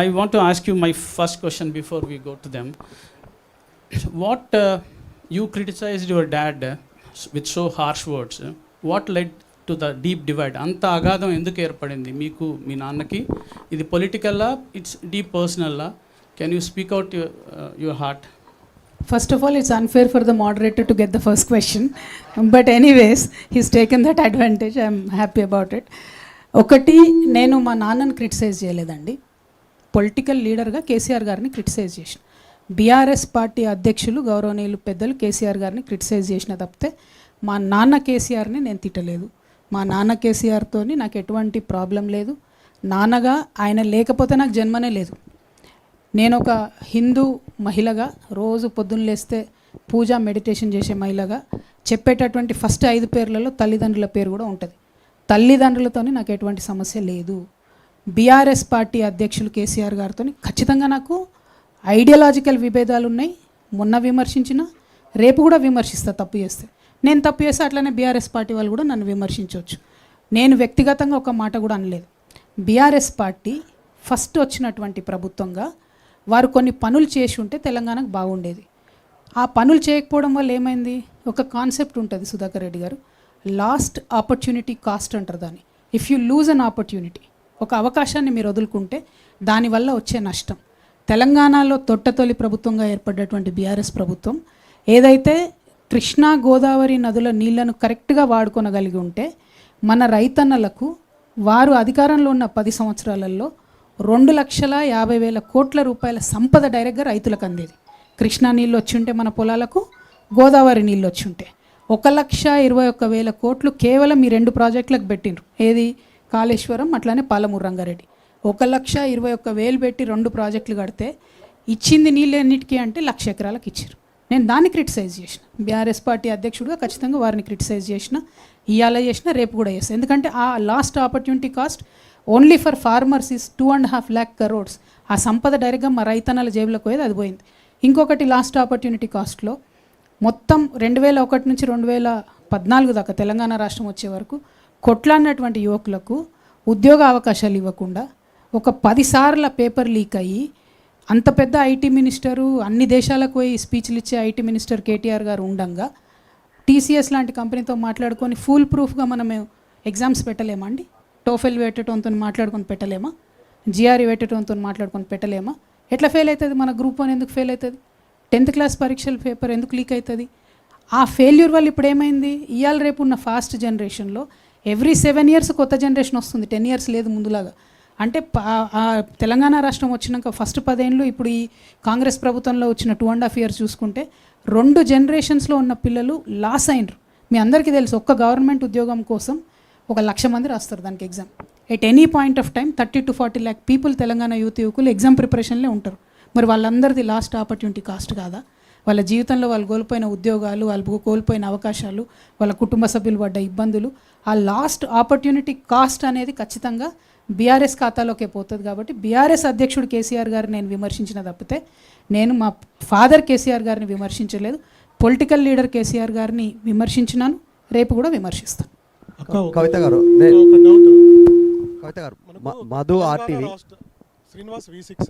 I want to ask you my first question before we go to them. What you criticized your dad with so harsh words. What led to the deep divide? అంత అగాధం ఎందుకు ఏర్పడింది మీకు మీ నాన్నకి? ఇది పొలిటికల్లా, it's deep పర్సనల్లా? Can you speak out your heart? First of all, it's unfair for the moderator to get the first question. But anyways, he's taken that advantage. I'm happy about it. ఒకటి, నేను మా నాన్నని criticise చేయలేదండి. Political లీడర్గా కేసీఆర్ గారిని criticise చేసిన. BRS party అధ్యక్షులు గౌరవనీయులు పెద్దలు కేసీఆర్ గారిని క్రిటిసైజ్ చేసిన తప్పితే మా నాన్న కేసీఆర్ని నేను తిట్టలేదు. మా నాన్న కేసీఆర్తో నాకు ఎటువంటి ప్రాబ్లం లేదు. నాన్నగా ఆయన లేకపోతే నాకు జన్మనే లేదు. నేను ఒక హిందూ మహిళగా రోజు పొద్దున్న లేస్తే పూజ మెడిటేషన్ చేసే మహిళగా చెప్పేటటువంటి ఫస్ట్ 5 పేర్లలో తల్లిదండ్రుల పేరు కూడా ఉంటుంది. తల్లిదండ్రులతో నాకు ఎటువంటి సమస్య లేదు. బీఆర్ఎస్ పార్టీ అధ్యక్షులు కేసీఆర్ గారితో ఖచ్చితంగా నాకు ఐడియాలజికల్ విభేదాలు ఉన్నాయి. మొన్న విమర్శించిన, రేపు కూడా విమర్శిస్తా తప్పు చేస్తే. నేను తప్పు చేస్తే అట్లనే బీఆర్ఎస్ పార్టీ వాళ్ళు కూడా నన్ను విమర్శించవచ్చు. నేను వ్యక్తిగతంగా ఒక మాట కూడా అనలేదు. బీఆర్ఎస్ పార్టీ ఫస్ట్ వచ్చినటువంటి ప్రభుత్వంగా వారు కొన్ని పనులు చేసి ఉంటే తెలంగాణకు బాగుండేది. ఆ పనులు చేయకపోవడం వల్ల ఏమైంది? ఒక కాన్సెప్ట్ ఉంటుంది సుధాకర్ రెడ్డి గారు, లాస్ట్ ఆపర్చునిటీ కాస్ట్ అంటారు దాన్ని. If you lose an opportunity, ఒక అవకాశాన్ని మీరు వదులుకుంటే దానివల్ల వచ్చే నష్టం. తెలంగాణలో తొట్టతొలి ప్రభుత్వంగా ఏర్పడ్డటువంటి బీఆర్ఎస్ ప్రభుత్వం ఏదైతే కృష్ణా గోదావరి నదుల నీళ్లను కరెక్ట్గా వాడుకొనగలిగి ఉంటే మన రైతన్నలకు వారు అధికారంలో ఉన్న 10 సంవత్సరాలలో 2,50,000 కోట్ల రూపాయల సంపద డైరెక్ట్గా రైతులకు అందేది. కృష్ణా నీళ్ళు వచ్చి ఉంటే మన పొలాలకు, గోదావరి నీళ్ళు వచ్చి ఉంటే 1,21,000 కోట్లు కేవలం ఈ 2 ప్రాజెక్టులకు పెట్టిండ్రు. ఏది? కాళేశ్వరం, అట్లానే పాలమూరు రంగారెడ్డి. 1,21,000 పెట్టి 2 ప్రాజెక్టులు కడితే ఇచ్చింది నీళ్ళు ఎన్నిటికీ అంటే 1,00,000 ఎకరాలకు ఇచ్చారు. నేను దాన్ని క్రిటిసైజ్ చేసిన. బీఆర్ఎస్ పార్టీ అధ్యక్షుడిగా ఖచ్చితంగా వారిని క్రిటిసైజ్ చేసిన, ఇవాళ చేసిన, రేపు కూడా చేస్తాను. ఎందుకంటే ఆ last opportunity cost only for farmers is 2.5 lakh crores. ఆ సంపద డైరెక్ట్గా మా రైతన్నల జేబులకు పోయేది, అది పోయింది. ఇంకొకటి లాస్ట్ ఆపర్చునిటీ కాస్ట్లో మొత్తం 2001 నుంచి 2014 దాకా తెలంగాణ రాష్ట్రం వచ్చే వరకు కొట్లాడినటువంటి యువకులకు ఉద్యోగ అవకాశాలు ఇవ్వకుండా ఒక 10 సార్ల పేపర్ లీక్ అయ్యి అంత పెద్ద ఐటీ మినిస్టరు, అన్ని దేశాలకు పోయి స్పీచ్లు ఇచ్చే ఐటీ మినిస్టర్ కేటీఆర్ గారు ఉండంగా టీసీఎస్ లాంటి కంపెనీతో మాట్లాడుకొని ఫుల్ ప్రూఫ్గా మనమే ఎగ్జామ్స్ పెట్టలేమా అండి? టోఫెల్ పెట్టడంతో మాట్లాడుకొని పెట్టలేమా? జిఆర్ఈ పెట్టడంతో మాట్లాడుకొని పెట్టలేమా? ఎట్లా ఫెయిల్ అవుతుంది? మన గ్రూప్ 1 ఎందుకు ఫెయిల్ అవుతుంది? 10th క్లాస్ పరీక్షల పేపర్ ఎందుకు లీక్ అవుతుంది? ఆ ఫెయిల్యూర్ వల్ల ఇప్పుడు ఏమైంది? ఇవాళ రేపు ఉన్న ఫాస్ట్ జనరేషన్లో ఎవ్రీ 7 years కొత్త జనరేషన్ వస్తుంది. 10 years లేదు ముందులాగా. అంటే తెలంగాణ రాష్ట్రం వచ్చినాక ఫస్ట్ 10 ఏళ్ళు, ఇప్పుడు ఈ కాంగ్రెస్ ప్రభుత్వంలో వచ్చిన 2.5 years చూసుకుంటే 2 generations ఉన్న పిల్లలు లాస్ అయినరు. మీ అందరికీ తెలుసు, ఒక్క గవర్నమెంట్ ఉద్యోగం కోసం 1,00,000 మంది రాస్తారు దానికి exam. At any point of time 30 to 40 lakh people Telangana యువకులు ఎగ్జామ్ ప్రిపరేషన్లే ఉంటారు. మరి వాళ్ళందరిది లాస్ట్ ఆపర్చునిటీ కాస్ట్ కాదా? వాళ్ళ జీవితంలో వాళ్ళు కోల్పోయిన ఉద్యోగాలు, వాళ్ళు కోల్పోయిన అవకాశాలు, వాళ్ళ కుటుంబ సభ్యులు పడ్డ ఇబ్బందులు, ఆ లాస్ట్ ఆపర్చునిటీ కాస్ట్ అనేది ఖచ్చితంగా బీఆర్ఎస్ ఖాతాలోకే పోతుంది. కాబట్టి బీఆర్ఎస్ అధ్యక్షుడు కేసీఆర్ గారిని నేను విమర్శించిన తప్పితే నేను మా ఫాదర్ కేసీఆర్ గారిని విమర్శించలేదు. పొలిటికల్ లీడర్ కేసీఆర్ గారిని విమర్శించినాను, రేపు కూడా విమర్శిస్తాను. కవిత గారు, మధు ఆర్టీవీ శ్రీనివాస్ V6